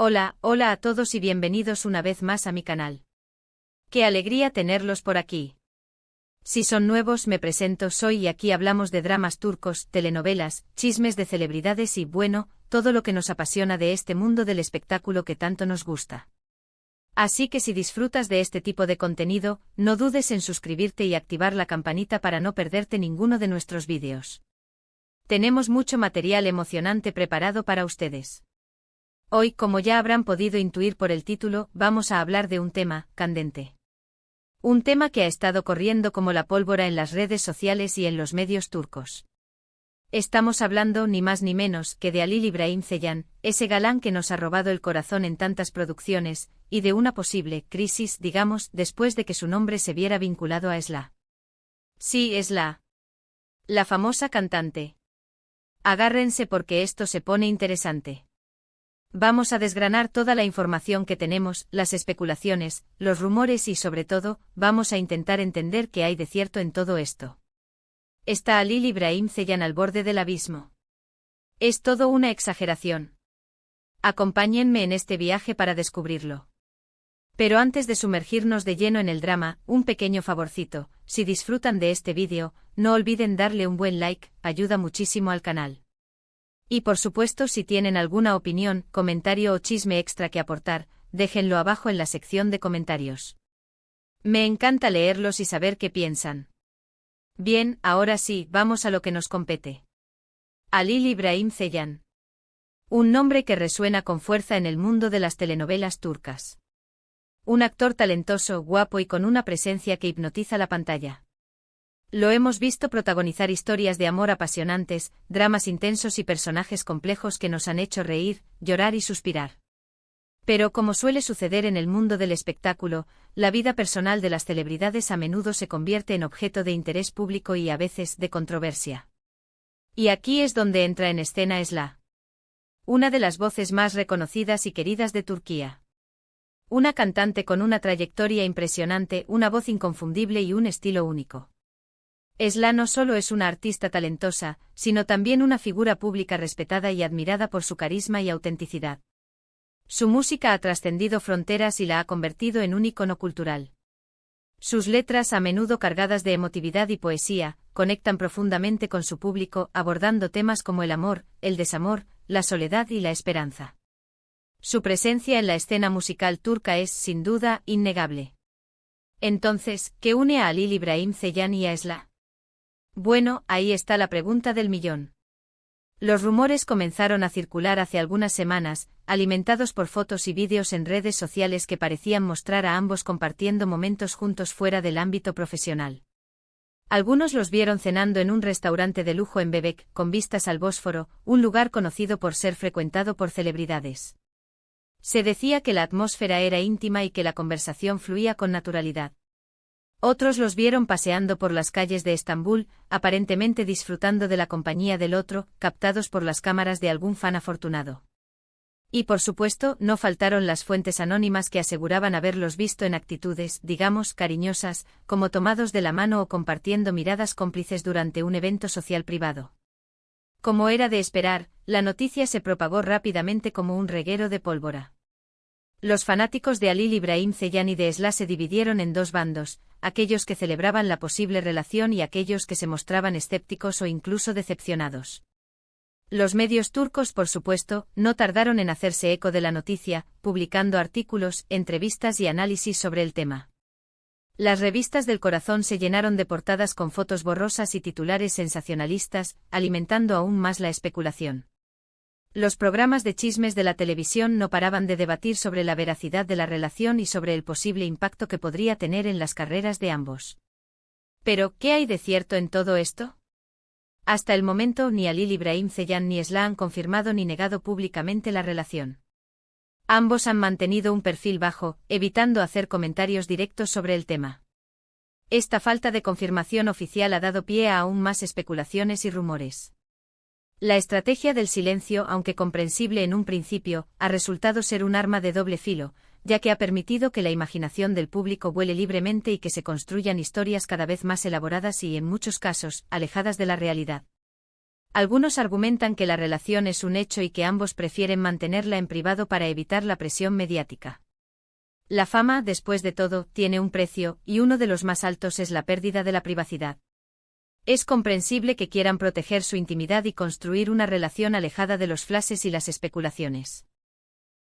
Hola a todos y bienvenidos una vez más a mi canal. Qué alegría tenerlos por aquí. Si son nuevos me presento, soy y aquí hablamos de dramas turcos, telenovelas, chismes de celebridades y bueno, todo lo que nos apasiona de este mundo del espectáculo que tanto nos gusta. Así que si disfrutas de este tipo de contenido, no dudes en suscribirte y activar la campanita para no perderte ninguno de nuestros vídeos. Tenemos mucho material emocionante preparado para ustedes. Hoy, como ya habrán podido intuir por el título, vamos a hablar de un tema candente. Un tema que ha estado corriendo como la pólvora en las redes sociales y en los medios turcos. Estamos hablando ni más ni menos que de Halil İbrahim Ceylan, ese galán que nos ha robado el corazón en tantas producciones, y de una posible crisis, digamos, después de que su nombre se viera vinculado a Esla. Sí, Esla. La famosa cantante. Agárrense porque esto se pone interesante. Vamos a desgranar toda la información que tenemos, las especulaciones, los rumores y sobre todo, vamos a intentar entender qué hay de cierto en todo esto. ¿Está Halil İbrahim Ceylan al borde del abismo? ¿Es todo una exageración? Acompáñenme en este viaje para descubrirlo. Pero antes de sumergirnos de lleno en el drama, un pequeño favorcito, si disfrutan de este vídeo, no olviden darle un buen like, ayuda muchísimo al canal. Y por supuesto si tienen alguna opinión, comentario o chisme extra que aportar, déjenlo abajo en la sección de comentarios. Me encanta leerlos y saber qué piensan. Bien, ahora sí, vamos a lo que nos compete. Halil İbrahim Ceylan. Un nombre que resuena con fuerza en el mundo de las telenovelas turcas. Un actor talentoso, guapo y con una presencia que hipnotiza la pantalla. Lo hemos visto protagonizar historias de amor apasionantes, dramas intensos y personajes complejos que nos han hecho reír, llorar y suspirar. Pero como suele suceder en el mundo del espectáculo, la vida personal de las celebridades a menudo se convierte en objeto de interés público y a veces de controversia. Y aquí es donde entra en escena Esla. Una de las voces más reconocidas y queridas de Turquía. Una cantante con una trayectoria impresionante, una voz inconfundible y un estilo único. Esla no solo es una artista talentosa, sino también una figura pública respetada y admirada por su carisma y autenticidad. Su música ha trascendido fronteras y la ha convertido en un ícono cultural. Sus letras, a menudo cargadas de emotividad y poesía, conectan profundamente con su público, abordando temas como el amor, el desamor, la soledad y la esperanza. Su presencia en la escena musical turca es, sin duda, innegable. Entonces, ¿qué une a Halil İbrahim Ceylan y a Esla? Bueno, ahí está la pregunta del millón. Los rumores comenzaron a circular hace algunas semanas, alimentados por fotos y vídeos en redes sociales que parecían mostrar a ambos compartiendo momentos juntos fuera del ámbito profesional. Algunos los vieron cenando en un restaurante de lujo en Bebek, con vistas al Bósforo, un lugar conocido por ser frecuentado por celebridades. Se decía que la atmósfera era íntima y que la conversación fluía con naturalidad. Otros los vieron paseando por las calles de Estambul, aparentemente disfrutando de la compañía del otro, captados por las cámaras de algún fan afortunado. Y por supuesto, no faltaron las fuentes anónimas que aseguraban haberlos visto en actitudes, digamos, cariñosas, como tomados de la mano o compartiendo miradas cómplices durante un evento social privado. Como era de esperar, la noticia se propagó rápidamente como un reguero de pólvora. Los fanáticos de Halil İbrahim Ceylan y de Esla se dividieron en dos bandos, aquellos que celebraban la posible relación y aquellos que se mostraban escépticos o incluso decepcionados. Los medios turcos, por supuesto, no tardaron en hacerse eco de la noticia, publicando artículos, entrevistas y análisis sobre el tema. Las revistas del corazón se llenaron de portadas con fotos borrosas y titulares sensacionalistas, alimentando aún más la especulación. Los programas de chismes de la televisión no paraban de debatir sobre la veracidad de la relación y sobre el posible impacto que podría tener en las carreras de ambos. Pero, ¿qué hay de cierto en todo esto? Hasta el momento ni Halil İbrahim Ceylan ni Esla han confirmado ni negado públicamente la relación. Ambos han mantenido un perfil bajo, evitando hacer comentarios directos sobre el tema. Esta falta de confirmación oficial ha dado pie a aún más especulaciones y rumores. La estrategia del silencio, aunque comprensible en un principio, ha resultado ser un arma de doble filo, ya que ha permitido que la imaginación del público vuele libremente y que se construyan historias cada vez más elaboradas y, en muchos casos, alejadas de la realidad. Algunos argumentan que la relación es un hecho y que ambos prefieren mantenerla en privado para evitar la presión mediática. La fama, después de todo, tiene un precio, y uno de los más altos es la pérdida de la privacidad. Es comprensible que quieran proteger su intimidad y construir una relación alejada de los flashes y las especulaciones.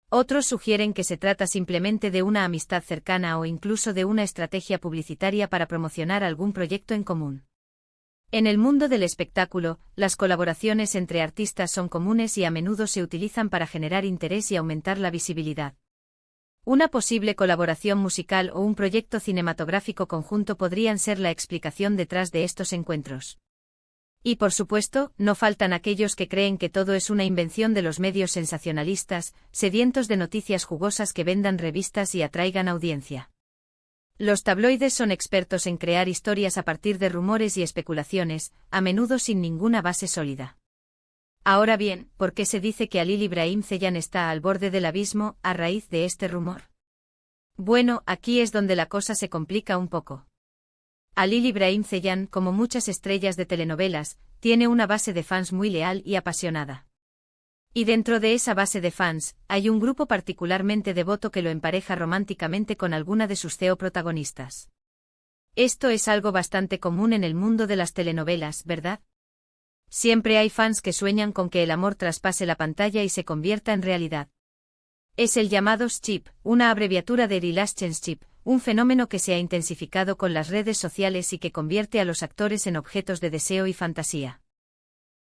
Otros sugieren que se trata simplemente de una amistad cercana o incluso de una estrategia publicitaria para promocionar algún proyecto en común. En el mundo del espectáculo, las colaboraciones entre artistas son comunes y a menudo se utilizan para generar interés y aumentar la visibilidad. Una posible colaboración musical o un proyecto cinematográfico conjunto podrían ser la explicación detrás de estos encuentros. Y por supuesto, no faltan aquellos que creen que todo es una invención de los medios sensacionalistas, sedientos de noticias jugosas que vendan revistas y atraigan audiencia. Los tabloides son expertos en crear historias a partir de rumores y especulaciones, a menudo sin ninguna base sólida. Ahora bien, ¿por qué se dice que Halil Ibrahim Ceylan está al borde del abismo a raíz de este rumor? Bueno, aquí es donde la cosa se complica un poco. Halil Ibrahim Ceylan, como muchas estrellas de telenovelas, tiene una base de fans muy leal y apasionada. Y dentro de esa base de fans, hay un grupo particularmente devoto que lo empareja románticamente con alguna de sus CEO protagonistas. Esto es algo bastante común en el mundo de las telenovelas, ¿verdad? Siempre hay fans que sueñan con que el amor traspase la pantalla y se convierta en realidad. Es el llamado ship, una abreviatura de relationship, un fenómeno que se ha intensificado con las redes sociales y que convierte a los actores en objetos de deseo y fantasía.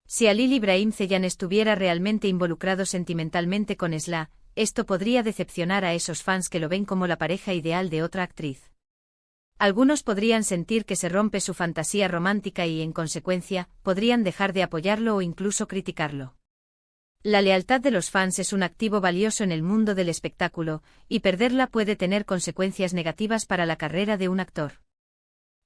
Si Halil Ibrahim Ceylan estuviera realmente involucrado sentimentalmente con Esla, esto podría decepcionar a esos fans que lo ven como la pareja ideal de otra actriz. Algunos podrían sentir que se rompe su fantasía romántica y, en consecuencia, podrían dejar de apoyarlo o incluso criticarlo. La lealtad de los fans es un activo valioso en el mundo del espectáculo, y perderla puede tener consecuencias negativas para la carrera de un actor.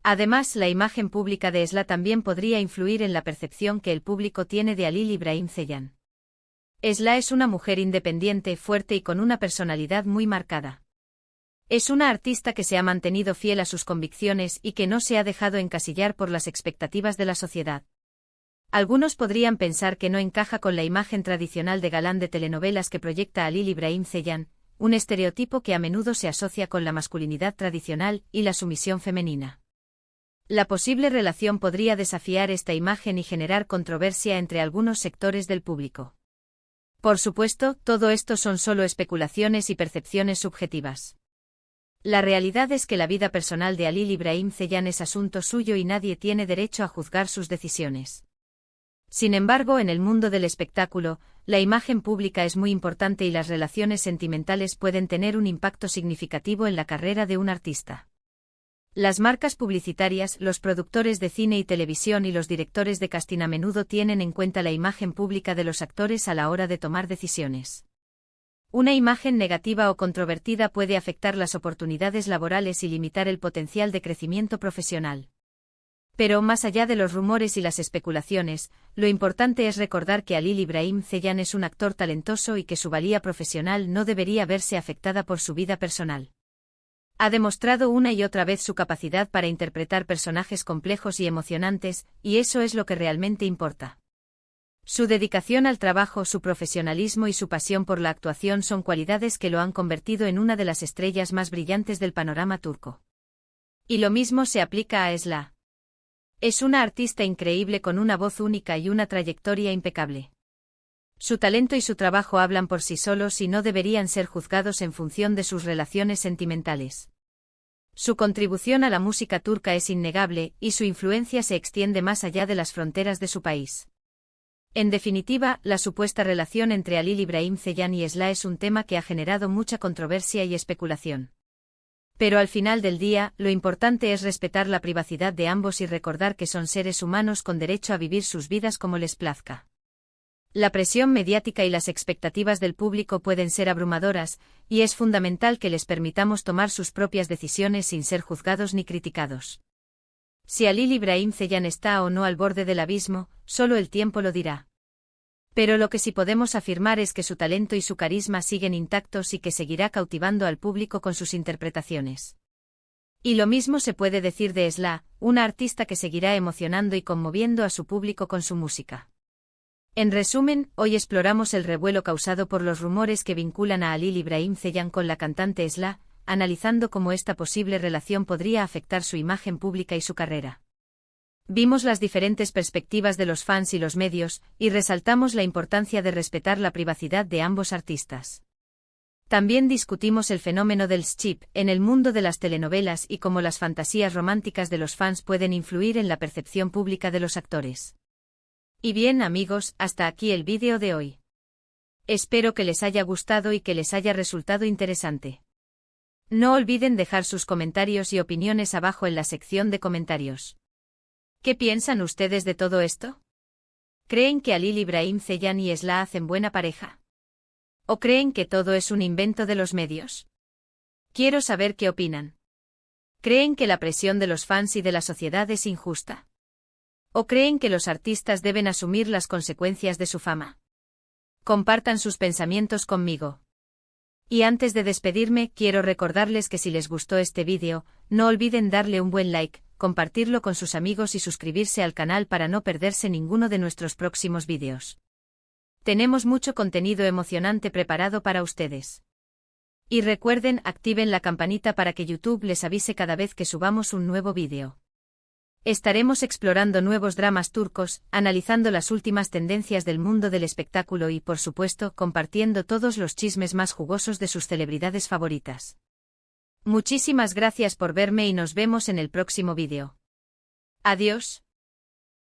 Además, la imagen pública de Esla también podría influir en la percepción que el público tiene de Halil Ibrahim Ceylan. Esla es una mujer independiente, fuerte y con una personalidad muy marcada. Es una artista que se ha mantenido fiel a sus convicciones y que no se ha dejado encasillar por las expectativas de la sociedad. Algunos podrían pensar que no encaja con la imagen tradicional de galán de telenovelas que proyecta Halil Ibrahim Ceylan, un estereotipo que a menudo se asocia con la masculinidad tradicional y la sumisión femenina. La posible relación podría desafiar esta imagen y generar controversia entre algunos sectores del público. Por supuesto, todo esto son solo especulaciones y percepciones subjetivas. La realidad es que la vida personal de Halil Ibrahim Ceylan es asunto suyo y nadie tiene derecho a juzgar sus decisiones. Sin embargo, en el mundo del espectáculo, la imagen pública es muy importante y las relaciones sentimentales pueden tener un impacto significativo en la carrera de un artista. Las marcas publicitarias, los productores de cine y televisión y los directores de casting a menudo tienen en cuenta la imagen pública de los actores a la hora de tomar decisiones. Una imagen negativa o controvertida puede afectar las oportunidades laborales y limitar el potencial de crecimiento profesional. Pero más allá de los rumores y las especulaciones, lo importante es recordar que Halil Ibrahim Ceylan es un actor talentoso y que su valía profesional no debería verse afectada por su vida personal. Ha demostrado una y otra vez su capacidad para interpretar personajes complejos y emocionantes, y eso es lo que realmente importa. Su dedicación al trabajo, su profesionalismo y su pasión por la actuación son cualidades que lo han convertido en una de las estrellas más brillantes del panorama turco. Y lo mismo se aplica a Esla. Es una artista increíble con una voz única y una trayectoria impecable. Su talento y su trabajo hablan por sí solos y no deberían ser juzgados en función de sus relaciones sentimentales. Su contribución a la música turca es innegable y su influencia se extiende más allá de las fronteras de su país. En definitiva, la supuesta relación entre Halil Ibrahim Ceylan y Esla es un tema que ha generado mucha controversia y especulación. Pero al final del día, lo importante es respetar la privacidad de ambos y recordar que son seres humanos con derecho a vivir sus vidas como les plazca. La presión mediática y las expectativas del público pueden ser abrumadoras, y es fundamental que les permitamos tomar sus propias decisiones sin ser juzgados ni criticados. Si Halil Ibrahim Ceylan está o no al borde del abismo, solo el tiempo lo dirá. Pero lo que sí podemos afirmar es que su talento y su carisma siguen intactos y que seguirá cautivando al público con sus interpretaciones. Y lo mismo se puede decir de Esla, una artista que seguirá emocionando y conmoviendo a su público con su música. En resumen, hoy exploramos el revuelo causado por los rumores que vinculan a Halil Ibrahim Ceylan con la cantante Esla, analizando cómo esta posible relación podría afectar su imagen pública y su carrera. Vimos las diferentes perspectivas de los fans y los medios, y resaltamos la importancia de respetar la privacidad de ambos artistas. También discutimos el fenómeno del ship en el mundo de las telenovelas y cómo las fantasías románticas de los fans pueden influir en la percepción pública de los actores. Y bien amigos, hasta aquí el vídeo de hoy. Espero que les haya gustado y que les haya resultado interesante. No olviden dejar sus comentarios y opiniones abajo en la sección de comentarios. ¿Qué piensan ustedes de todo esto? ¿Creen que Halil Ibrahim Ceylan y Esla hacen buena pareja? ¿O creen que todo es un invento de los medios? Quiero saber qué opinan. ¿Creen que la presión de los fans y de la sociedad es injusta? ¿O creen que los artistas deben asumir las consecuencias de su fama? Compartan sus pensamientos conmigo. Y antes de despedirme, quiero recordarles que si les gustó este vídeo, no olviden darle un buen like, compartirlo con sus amigos y suscribirse al canal para no perderse ninguno de nuestros próximos vídeos. Tenemos mucho contenido emocionante preparado para ustedes. Y recuerden, activen la campanita para que YouTube les avise cada vez que subamos un nuevo vídeo. Estaremos explorando nuevos dramas turcos, analizando las últimas tendencias del mundo del espectáculo y, por supuesto, compartiendo todos los chismes más jugosos de sus celebridades favoritas. Muchísimas gracias por verme y nos vemos en el próximo vídeo. Adiós.